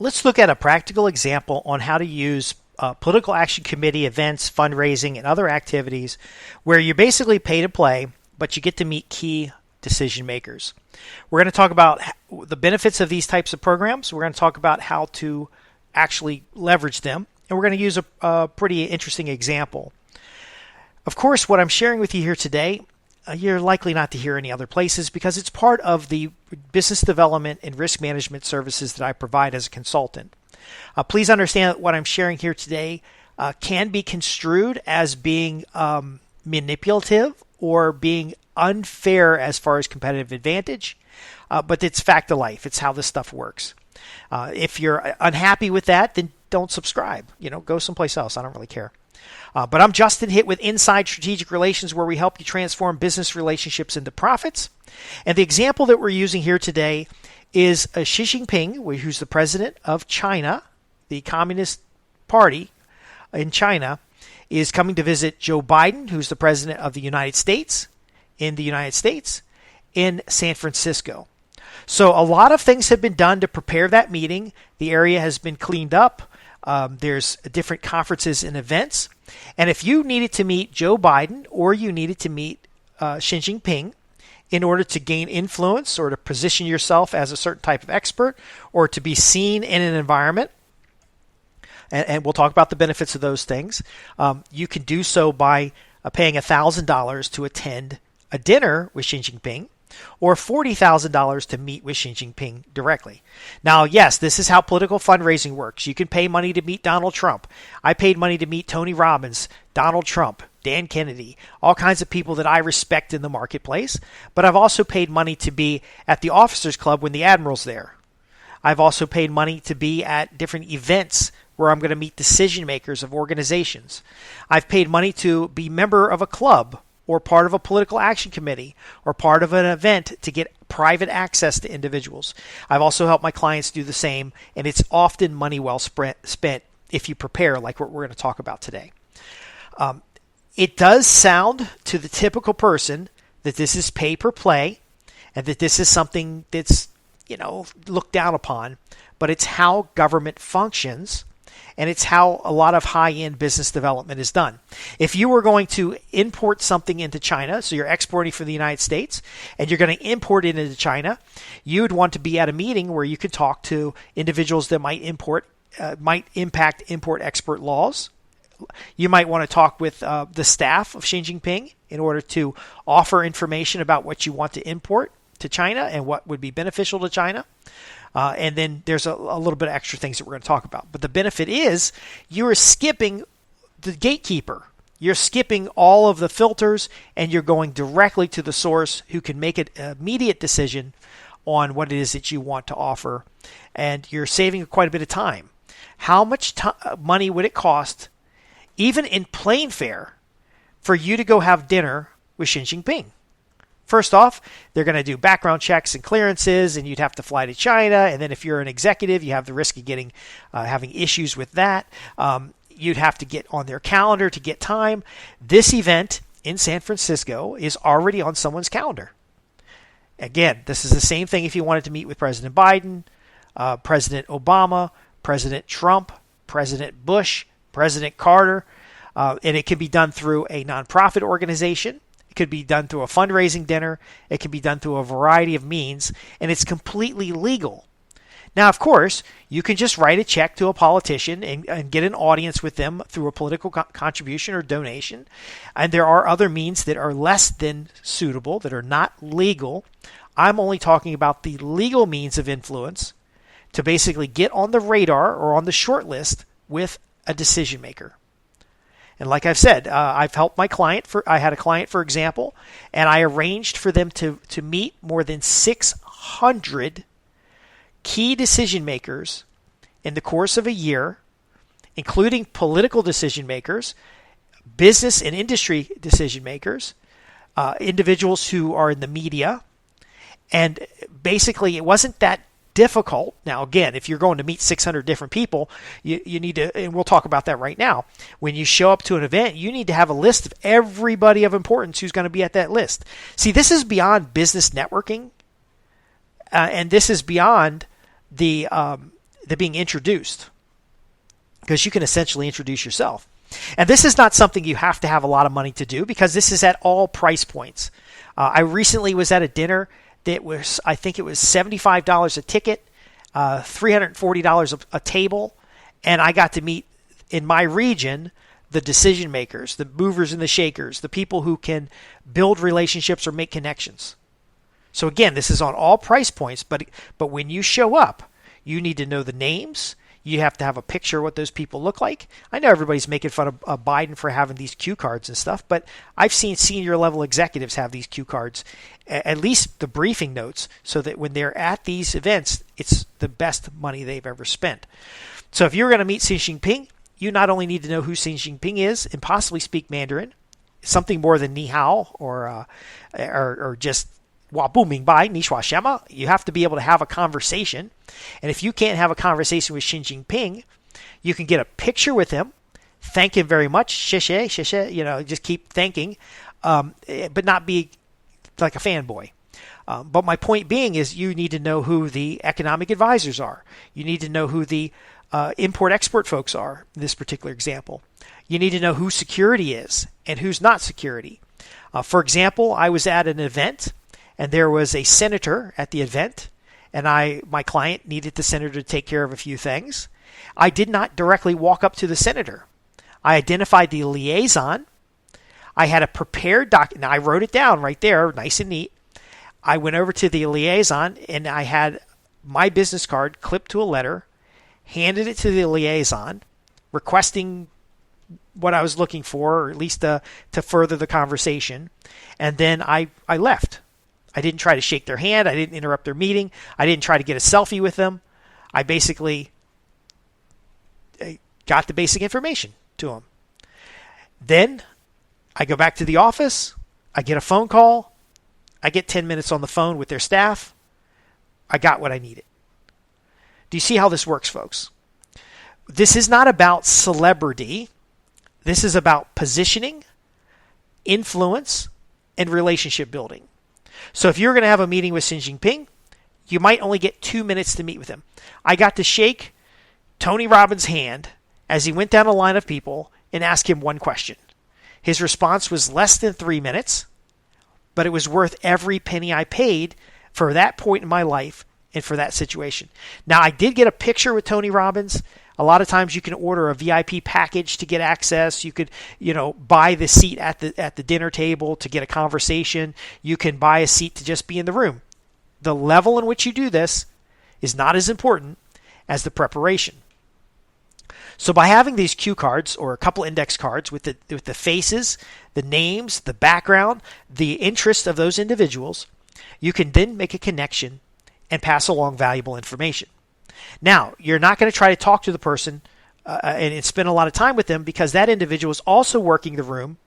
Let's look at a practical example on how to use political action committee events, fundraising, and other activities where you're basically pay to play, but you get to meet key decision makers. We're going to talk about the benefits of these types of programs. We're going to talk about how to actually leverage them, and we're going to use a pretty interesting example. Of course, what I'm sharing with you here today, you're likely not to hear any other places because it's part of the business development and risk management services that I provide as a consultant. Please understand that what I'm sharing here today can be construed as being manipulative or being unfair as far as competitive advantage, but it's fact of life. It's how this stuff works. If you're unhappy with that, then don't subscribe. Go someplace else. I don't really care. But I'm Justin Hitt with Inside Strategic Relations, where we help you transform business relationships into profits. And the example that we're using here today is Xi Xing Ping, who's the president of China, the Communist Party in China, is coming to visit Joe Biden, who's the president of the United States, in San Francisco. So a lot of things have been done to prepare that meeting. The area has been cleaned up. There's different conferences and events. And if you needed to meet Joe Biden or you needed to meet Xi Jinping in order to gain influence or to position yourself as a certain type of expert or to be seen in an environment, and we'll talk about the benefits of those things, you can do so by paying $1,000 to attend a dinner with Xi Jinping, or $40,000 to meet with Xi Jinping directly. Now, yes, this is how political fundraising works. You can pay money to meet Donald Trump. I paid money to meet Tony Robbins, Donald Trump, Dan Kennedy, all kinds of people that I respect in the marketplace. But I've also paid money to be at the Officers Club when the Admiral's there. I've also paid money to be at different events where I'm going to meet decision makers of organizations. I've paid money to be member of a club or part of a political action committee or part of an event to get private access to individuals. I've also helped my clients do the same, and it's often money well spent if you prepare like what we're going to talk about today. It does sound to the typical person that this is pay per play and that this is something that's, looked down upon, but it's how government functions. And it's how a lot of high-end business development is done. If you were going to import something into China, so you're exporting from the United States, and you're going to import it into China, you would want to be at a meeting where you could talk to individuals that might impact import-export laws. You might want to talk with the staff of Xi Jinping in order to offer information about what you want to import to China and what would be beneficial to China. And then there's a little bit of extra things that we're going to talk about. But the benefit is you're skipping the gatekeeper. You're skipping all of the filters, and you're going directly to the source who can make an immediate decision on what it is that you want to offer. And you're saving quite a bit of time. How much money would it cost, even in plane fare, for you to go have dinner with Xi Jinping? First off, they're going to do background checks and clearances, and you'd have to fly to China. And then if you're an executive, you have the risk of having issues with that. You'd have to get on their calendar to get time. This event in San Francisco is already on someone's calendar. Again, this is the same thing if you wanted to meet with President Biden, President Obama, President Trump, President Bush, President Carter. And it can be done through a nonprofit organization. It could be done through a fundraising dinner. It can be done through a variety of means, and it's completely legal. Now, of course, you can just write a check to a politician and get an audience with them through a political contribution or donation. And there are other means that are less than suitable, that are not legal. I'm only talking about the legal means of influence to basically get on the radar or on the short list with a decision maker. And like I've said, I've helped my client. I had a client, for example, and I arranged for them to meet more than 600 key decision makers in the course of a year, including political decision makers, business and industry decision makers, individuals who are in the media. And basically, it wasn't that difficult. Now, again, if you're going to meet 600 different people, you need to, and we'll talk about that right now. When you show up to an event, you need to have a list of everybody of importance who's going to be at that list. See, this is beyond business networking, and this is beyond the They're being introduced, because you can essentially introduce yourself. And this is not something you have to have a lot of money to do, because this is at all price points. I recently was at a dinner that was, I think it was $75 a ticket, $340 a table, and I got to meet, in my region, the decision makers, the movers and the shakers, the people who can build relationships or make connections. So again, this is on all price points, but when you show up, you need to know the names. You have to have a picture of what those people look like. I know everybody's making fun of Biden for having these cue cards and stuff, but I've seen senior level executives have these cue cards, at least the briefing notes, so that when they're at these events, it's the best money they've ever spent. So if you're going to meet Xi Xing Ping, you not only need to know who Xi Xing Ping is and possibly speak Mandarin, something more than ni hao or just wa bu ming bai, ni shua shema. You have to be able to have a conversation. And if you can't have a conversation with Xi Jinping, you can get a picture with him, thank him very much, xie xie, just keep thanking, but not be like a fanboy. But my point being is you need to know who the economic advisors are. You need to know who the import-export folks are, in this particular example. You need to know who security is and who's not security. For example, I was at an event, and there was a senator at the event, and my client needed the senator to take care of a few things. I did not directly walk up to the senator. I identified the liaison. I had a prepared document. Now, I wrote it down right there, nice and neat. I went over to the liaison, and I had my business card clipped to a letter, handed it to the liaison, requesting what I was looking for, or at least to further the conversation, and then I left. I didn't try to shake their hand. I didn't interrupt their meeting. I didn't try to get a selfie with them. I basically got the basic information to them. Then I go back to the office. I get a phone call. I get 10 minutes on the phone with their staff. I got what I needed. Do you see how this works, folks? This is not about celebrity. This is about positioning, influence, and relationship building. So if you're going to have a meeting with Xi Jinping, you might only get 2 minutes to meet with him. I got to shake Tony Robbins' hand as he went down a line of people and ask him one question. His response was less than 3 minutes, but it was worth every penny I paid for that point in my life and for that situation. Now, I did get a picture with Tony Robbins. A lot of times you can order a VIP package to get access. You could, buy the seat at the dinner table to get a conversation. You can buy a seat to just be in the room. The level in which you do this is not as important as the preparation. So by having these cue cards or a couple index cards with the faces, the names, the background, the interest of those individuals, you can then make a connection and pass along valuable information. Now, you're not going to try to talk to the person and spend a lot of time with them, because that individual is also working the room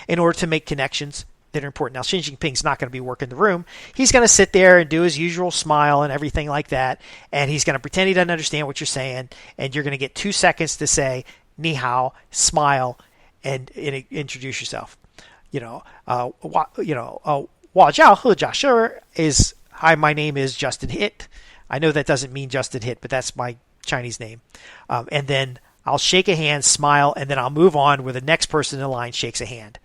in order to make connections that are important. Now, Xi Jinping's not going to be working the room. He's going to sit there and do his usual smile and everything like that, and he's going to pretend he doesn't understand what you're saying, and you're going to get 2 seconds to say, ni hao, smile, and introduce yourself. Wa jiao he jia shi is, hi, my name is Justin Hitt. I know that doesn't mean Justin Hitt, but that's my Chinese name. And then I'll shake a hand, smile, and then I'll move on where the next person in the line shakes a hand.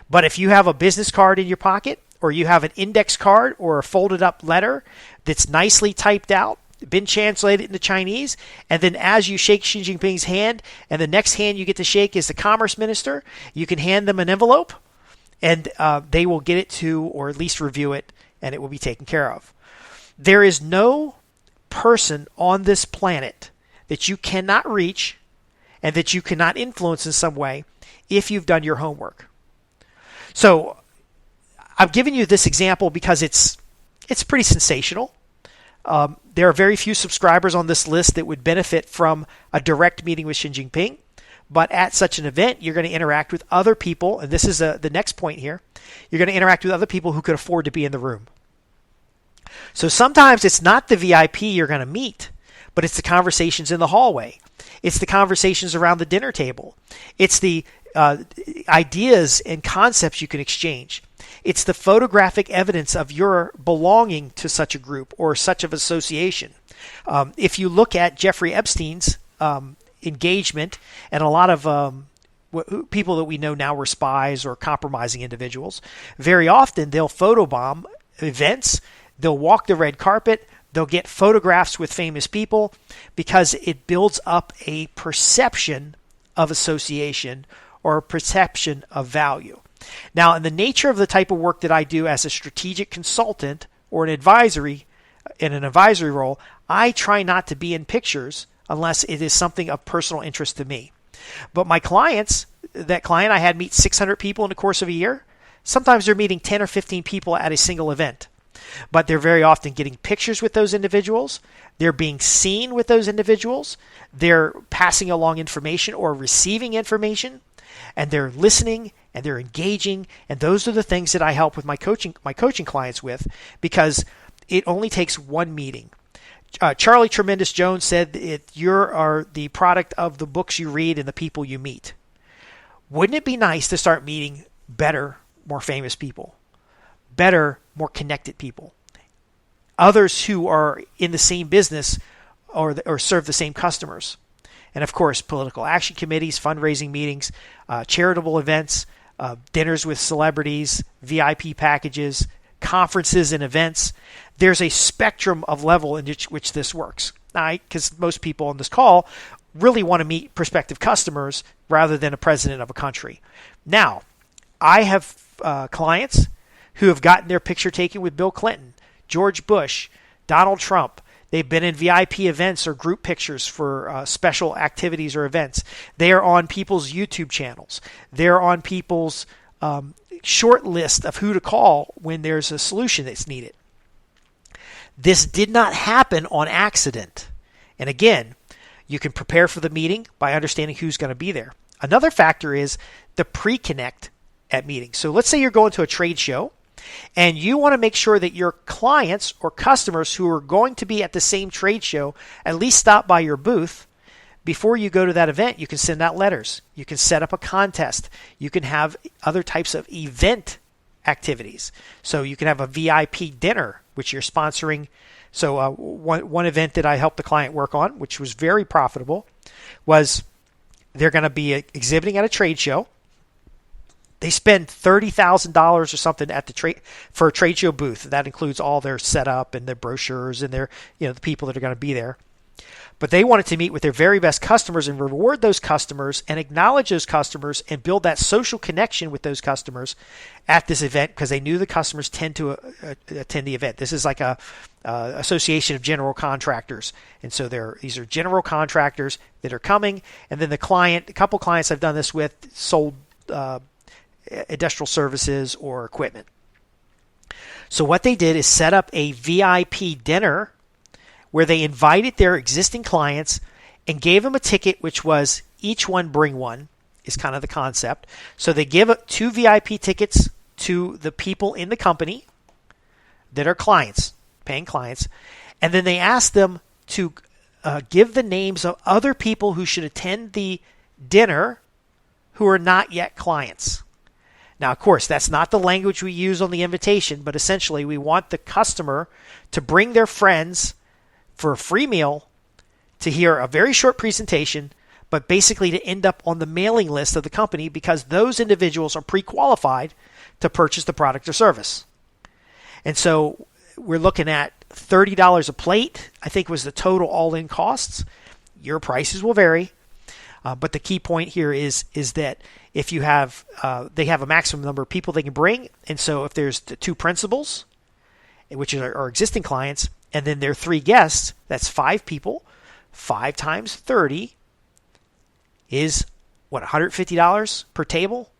But if you have a business card in your pocket, or you have an index card or a folded up letter that's nicely typed out, been translated into Chinese, and then as you shake Xi Jinping's hand, and the next hand you get to shake is the Commerce Minister, you can hand them an envelope, and they will get it to, or at least review it, and it will be taken care of. There is no person on this planet that you cannot reach and that you cannot influence in some way if you've done your homework. So I'm giving you this example because it's pretty sensational. There are very few subscribers on this list that would benefit from a direct meeting with Xi Jinping, but at such an event, you're going to interact with other people, and this is the next point here. You're going to interact with other people who could afford to be in the room. So sometimes it's not the VIP you're going to meet, but it's the conversations in the hallway. It's the conversations around the dinner table. It's the ideas and concepts you can exchange. It's the photographic evidence of your belonging to such a group or such of association. If you look at Jeffrey Epstein's engagement and a lot of people that we know now were spies or compromising individuals, very often they'll photobomb events, they'll walk the red carpet, they'll get photographs with famous people because it builds up a perception of association or a perception of value. Now, in the nature of the type of work that I do as a strategic consultant or in an advisory role, I try not to be in pictures unless it is something of personal interest to me. But my clients, that client I had meet 600 people in the course of a year, sometimes they're meeting 10 or 15 people at a single event. But they're very often getting pictures with those individuals. They're being seen with those individuals. They're passing along information or receiving information. And they're listening and they're engaging. And those are the things that I help with my coaching clients with, because it only takes one meeting. Charlie Tremendous Jones said that you are the product of the books you read and the people you meet. Wouldn't it be nice to start meeting better, more famous people? Better, more connected people? Others who are in the same business or serve the same customers? And of course, political action committees, fundraising meetings, charitable events, dinners with celebrities, VIP packages, conferences and events. There's a spectrum of level in which this works. Because most people on this call really want to meet prospective customers rather than a president of a country. Now, I have clients who have gotten their picture taken with Bill Clinton, George Bush, Donald Trump. They've been in VIP events or group pictures for special activities or events. They are on people's YouTube channels. They're on people's short list of who to call when there's a solution that's needed. This did not happen on accident. And again, you can prepare for the meeting by understanding who's going to be there. Another factor is the pre-connect at meetings. So let's say you're going to a trade show and you want to make sure that your clients or customers who are going to be at the same trade show at least stop by your booth. Before you go to that event, you can send out letters. You can set up a contest. You can have other types of event activities. So you can have a VIP dinner, which you're sponsoring. So one event that I helped the client work on, which was very profitable, was they're going to be exhibiting at a trade show. They spend $30,000 or something at for a trade show booth. That includes all their setup and their brochures and their, the people that are going to be there. But they wanted to meet with their very best customers and reward those customers and acknowledge those customers and build that social connection with those customers at this event, because they knew the customers tend to attend the event. This is like a association of general contractors. And so these are general contractors that are coming. And then a couple clients I've done this with sold industrial services or equipment. So what they did is set up a VIP dinner where they invited their existing clients and gave them a ticket, which was each one bring one, is kind of the concept. So they give 2 VIP tickets to the people in the company that are clients, paying clients, and then they ask them to give the names of other people who should attend the dinner who are not yet clients. Now, of course, that's not the language we use on the invitation, but essentially we want the customer to bring their friends for a free meal, to hear a very short presentation, but basically to end up on the mailing list of the company, because those individuals are pre-qualified to purchase the product or service. And so we're looking at $30 a plate, I think was the total all-in costs. Your prices will vary. But the key point here is that if you have, they have a maximum number of people they can bring. And so if there's the 2 principals, which are our existing clients, and then there are 3 guests, that's 5 people. 5 times 30 is, $150 per table?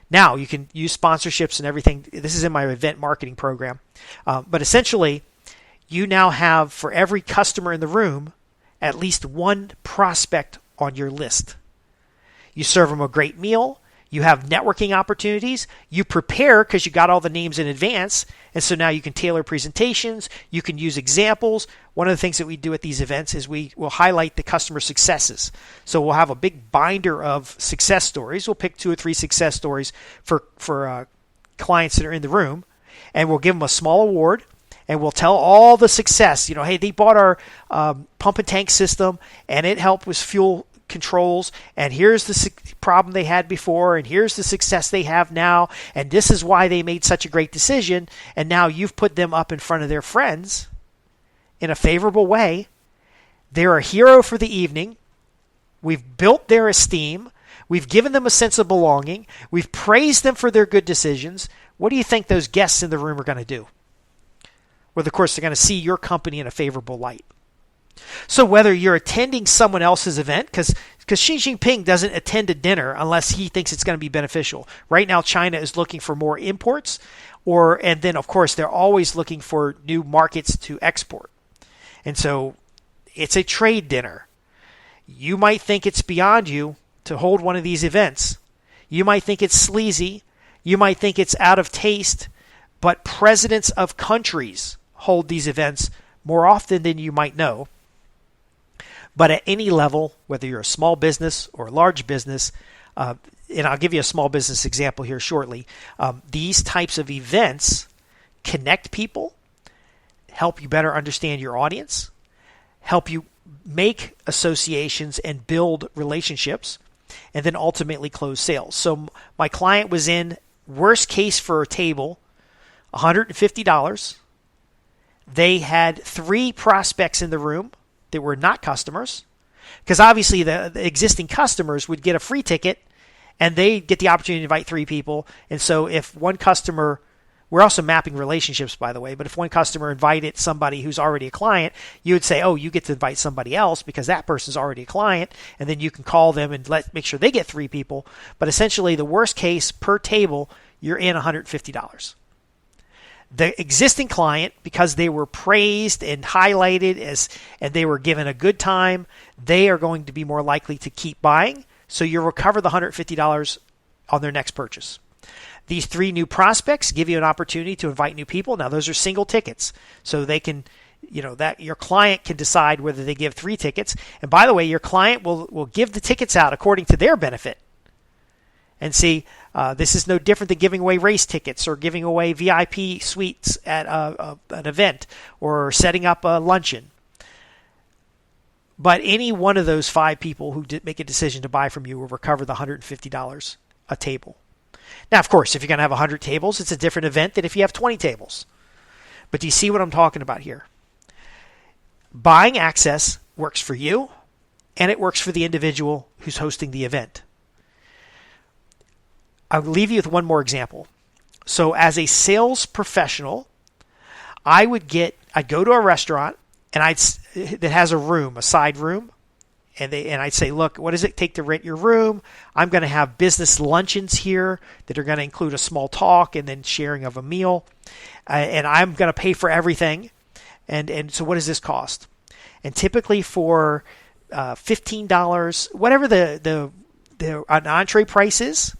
Now, you can use sponsorships and everything. This is in my event marketing program. But essentially, you now have, for every customer in the room, at least 1 prospect on your list. You serve them a great meal. You have networking opportunities. You prepare because you got all the names in advance. And so now you can tailor presentations. You can use examples. One of the things that we do at these events is we will highlight the customer successes. So we'll have a big binder of success stories. We'll pick 2 or 3 success stories for clients that are in the room. And we'll give them a small award. And we'll tell all the success. Hey, they bought our pump and tank system, and it helped with fuel controls, and here's the problem they had before, and here's the success they have now, and this is why they made such a great decision. And now you've put them up in front of their friends in a favorable way. They're a hero for the evening. We've built their esteem. We've given them a sense of belonging. We've praised them for their good decisions. What do you think those guests in the room are going to do? Well, of course, they're going to see your company in a favorable light. So whether you're attending someone else's event, because Xi Jinping doesn't attend a dinner unless he thinks it's going to be beneficial. Right now, China is looking for more imports, and then, of course, they're always looking for new markets to export. And so it's a trade dinner. You might think it's beyond you to hold one of these events. You might think it's sleazy. You might think it's out of taste. But presidents of countries hold these events more often than you might know. But at any level, whether you're a small business or a large business, and I'll give you a small business example here shortly, these types of events connect people, help you better understand your audience, help you make associations and build relationships, and then ultimately close sales. So my client was in, worst case for a table, $150. They had 3 prospects in the room that were not customers, because obviously the existing customers would get a free ticket and they get the opportunity to invite 3 people. And so if one customer, we're also mapping relationships, by the way, but if one customer invited somebody who's already a client, you would say, oh, you get to invite somebody else because that person's already a client, and then you can call them and make sure they get 3 people. But essentially the worst case per table, you're in $150. The existing client, because they were praised and highlighted and they were given a good time, they are going to be more likely to keep buying. So you'll recover the $150 on their next purchase. These 3 new prospects give you an opportunity to invite new people. Now, those are single tickets. So they can, that your client can decide whether they give 3 tickets. And by the way, your client will give the tickets out according to their benefit. And see, this is no different than giving away race tickets or giving away VIP suites at an event or setting up a luncheon. But any one of those 5 people who did make a decision to buy from you will recover the $150 a table. Now, of course, if you're going to have 100 tables, it's a different event than if you have 20 tables. But do you see what I'm talking about here? Buying access works for you, and it works for the individual who's hosting the event. I'll leave you with one more example. So as a sales professional, I'd go to a restaurant that has a room, a side room, and I'd say, look, what does it take to rent your room? I'm going to have business luncheons here that are going to include a small talk and then sharing of a meal, and I'm going to pay for everything. And so what does this cost? And typically for $15, whatever an entree price is,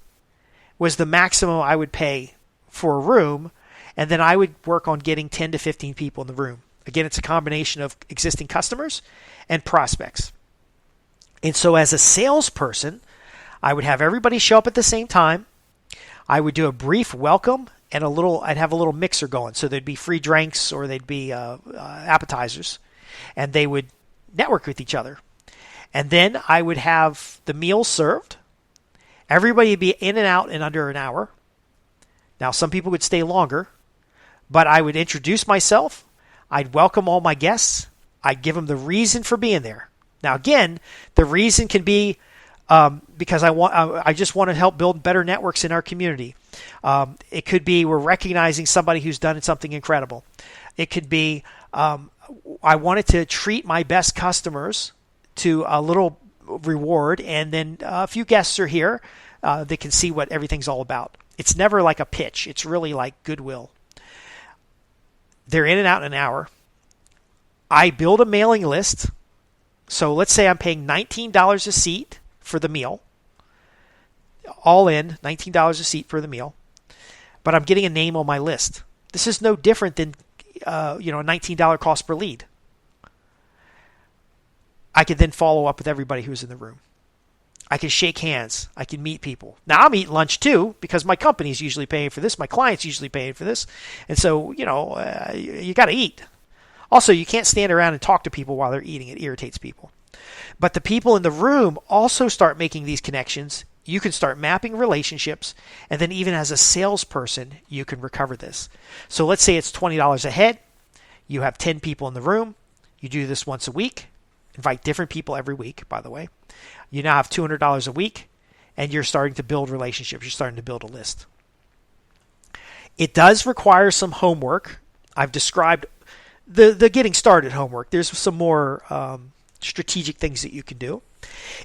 was the maximum I would pay for a room, and then I would work on getting 10 to 15 people in the room. Again, it's a combination of existing customers and prospects. And so as a salesperson, I would have everybody show up at the same time. I would do a brief welcome and I'd have a little mixer going. So there'd be free drinks or they'd be appetizers, and they would network with each other. And then I would have the meals served. Everybody would be in and out in under an hour. Now, some people would stay longer, but I would introduce myself. I'd welcome all my guests. I'd give them the reason for being there. Now, again, the reason can be because I just want to help build better networks in our community. It could be we're recognizing somebody who's done something incredible. It could be I wanted to treat my best customers to a little reward, and then a few guests are here that can see what everything's all about. It's never like a pitch. It's really like goodwill. They're in and out in an hour. I build a mailing list. So let's say I'm paying $19 a seat for the meal. All in, $19 a seat for the meal. But I'm getting a name on my list. This is no different than a $19 cost per lead. I could then follow up with everybody who's in the room. I can shake hands. I can meet people. Now I'm eating lunch too because my company's usually paying for this. My client's usually paying for this. And so, you got to eat. Also, you can't stand around and talk to people while they're eating. It irritates people. But the people in the room also start making these connections. You can start mapping relationships. And then even as a salesperson, you can recover this. So let's say it's $20 a head. You have 10 people in the room. You do this once a week. Invite different people every week, by the way. You now have $200 a week, and you're starting to build relationships. You're starting to build a list. It does require some homework. I've described the getting started homework. There's some more strategic things that you can do.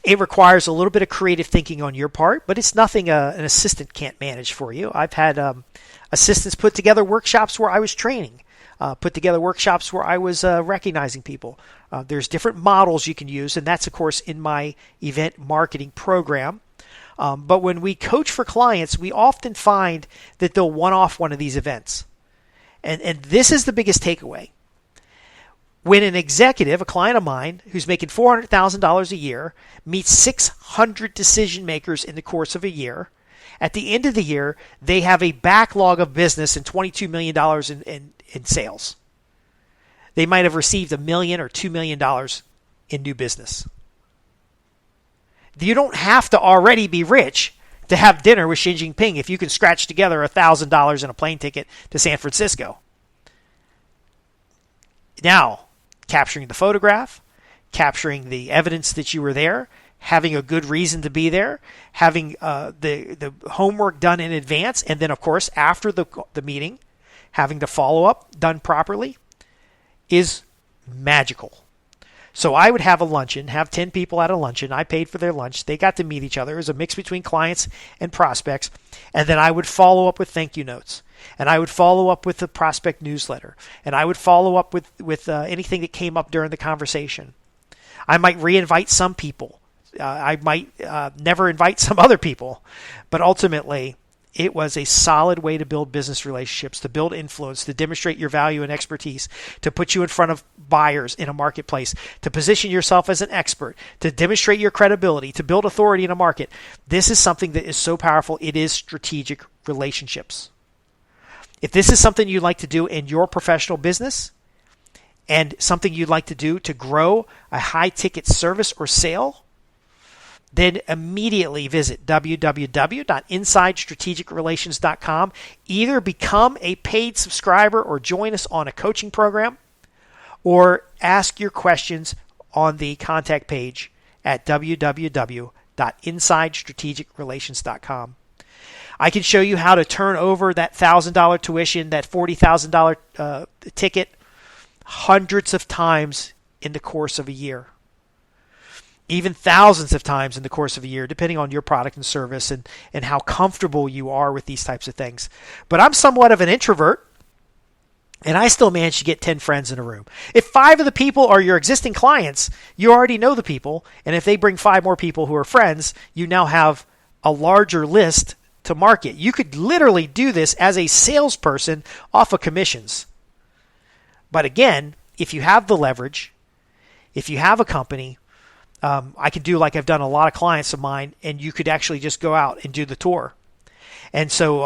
It requires a little bit of creative thinking on your part, but it's nothing an assistant can't manage for you. I've had assistants put together workshops where I was training. Put together workshops where I was recognizing people. There's different models you can use, and that's, of course, in my event marketing program. But when we coach for clients, we often find that they'll one-off one of these events. And this is the biggest takeaway. When an executive, a client of mine, who's making $400,000 a year, meets 600 decision makers in the course of a year, at the end of the year, they have a backlog of business and $22 million in sales. They might have received $1 million or $2 million in new business. You don't have to already be rich to have dinner with Xi Xing Ping if you can scratch together $1,000 in a plane ticket to San Francisco. Now, capturing the photograph, capturing the evidence that you were there, having a good reason to be there, having the homework done in advance, and then, of course, after the meeting, having the follow-up done properly is magical. So I would have a luncheon, have 10 people at a luncheon. I paid for their lunch. They got to meet each other. It was a mix between clients and prospects. And then I would follow up with thank you notes. And I would follow up with the prospect newsletter. And I would follow up with anything that came up during the conversation. I might re-invite some people. I might never invite some other people. But ultimately, it was a solid way to build business relationships, to build influence, to demonstrate your value and expertise, to put you in front of buyers in a marketplace, to position yourself as an expert, to demonstrate your credibility, to build authority in a market. This is something that is so powerful. It is strategic relationships. If this is something you'd like to do in your professional business and something you'd like to do to grow a high-ticket service or sale, then immediately visit www.insidestrategicrelations.com. Either become a paid subscriber or join us on a coaching program, or ask your questions on the contact page at www.insidestrategicrelations.com. I can show you how to turn over that $1,000 tuition, that $40,000 ticket, hundreds of times in the course of a year. Even thousands of times in the course of a year, depending on your product and service and how comfortable you are with these types of things. But I'm somewhat of an introvert, and I still manage to get 10 friends in a room. If 5 of the people are your existing clients, you already know the people, and if they bring 5 more people who are friends, you now have a larger list to market. You could literally do this as a salesperson off of commissions. But again, if you have the leverage, if you have a company, I could do like I've done a lot of clients of mine, and you could actually just go out and do the tour. And so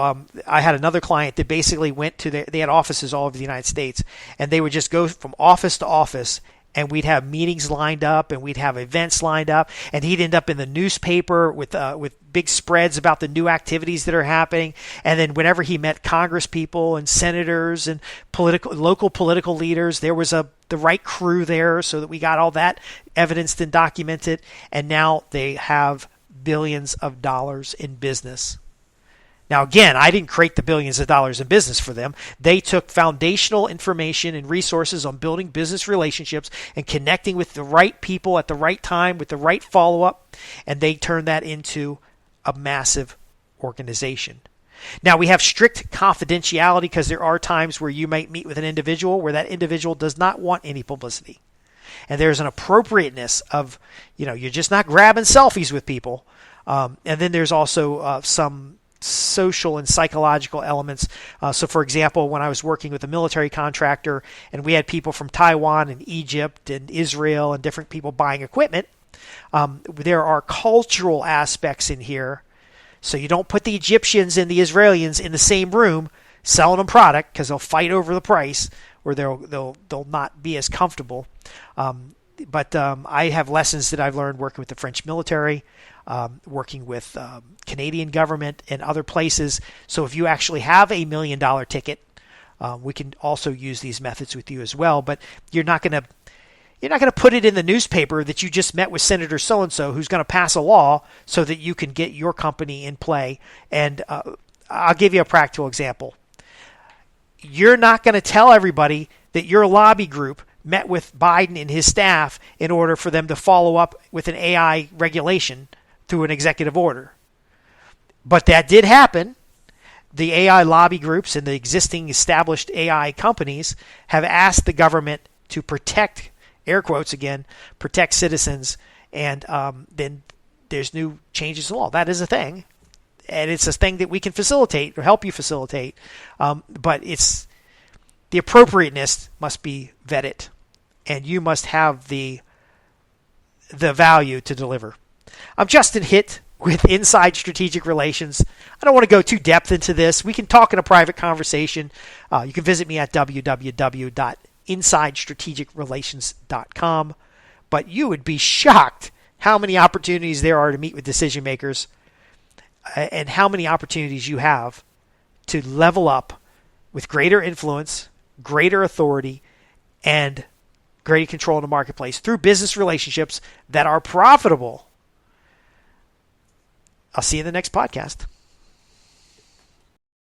I had another client that basically went to they had offices all over the United States, and they would just go from office to office, and we'd have meetings lined up, and we'd have events lined up, and he'd end up in the newspaper with big spreads about the new activities that are happening. And then whenever he met Congress people and senators and local political leaders, there was the right crew there so that we got all that evidenced and documented. And now they have billions of dollars in business. Now, again, I didn't create the billions of dollars in business for them. They took foundational information and resources on building business relationships and connecting with the right people at the right time with the right follow-up, and they turned that into a massive organization. Now, we have strict confidentiality because there are times where you might meet with an individual where that individual does not want any publicity. And there's an appropriateness of, you're just not grabbing selfies with people. And then there's also some social and psychological elements. So, for example, when I was working with a military contractor and we had people from Taiwan and Egypt and Israel and different people buying equipment, There are cultural aspects in here. So you don't put the Egyptians and the Israelis in the same room selling them product, because they'll fight over the price, or they'll not be as comfortable. But I have lessons that I've learned working with the French military, working with Canadian government and other places. So if you actually have $1 million ticket, we can also use these methods with you as well. But you're not going to put it in the newspaper that you just met with Senator so-and-so who's going to pass a law so that you can get your company in play. And I'll give you a practical example. You're not going to tell everybody that your lobby group met with Biden and his staff in order for them to follow up with an AI regulation through an executive order. But that did happen. The AI lobby groups and the existing established AI companies have asked the government to protect, air quotes again, protect citizens, and then there's new changes in law. That is a thing, and it's a thing that we can facilitate or help you facilitate, but it's the appropriateness must be vetted, and you must have the value to deliver. I'm Justin Hitt with Inside Strategic Relations. I don't want to go too depth into this. We can talk in a private conversation. You can visit me at www.insidestrategicrelations.com. But you would be shocked how many opportunities there are to meet with decision makers, and how many opportunities you have to level up with greater influence, greater authority, and greater control in the marketplace through business relationships that are profitable. I'll see you in the next podcast.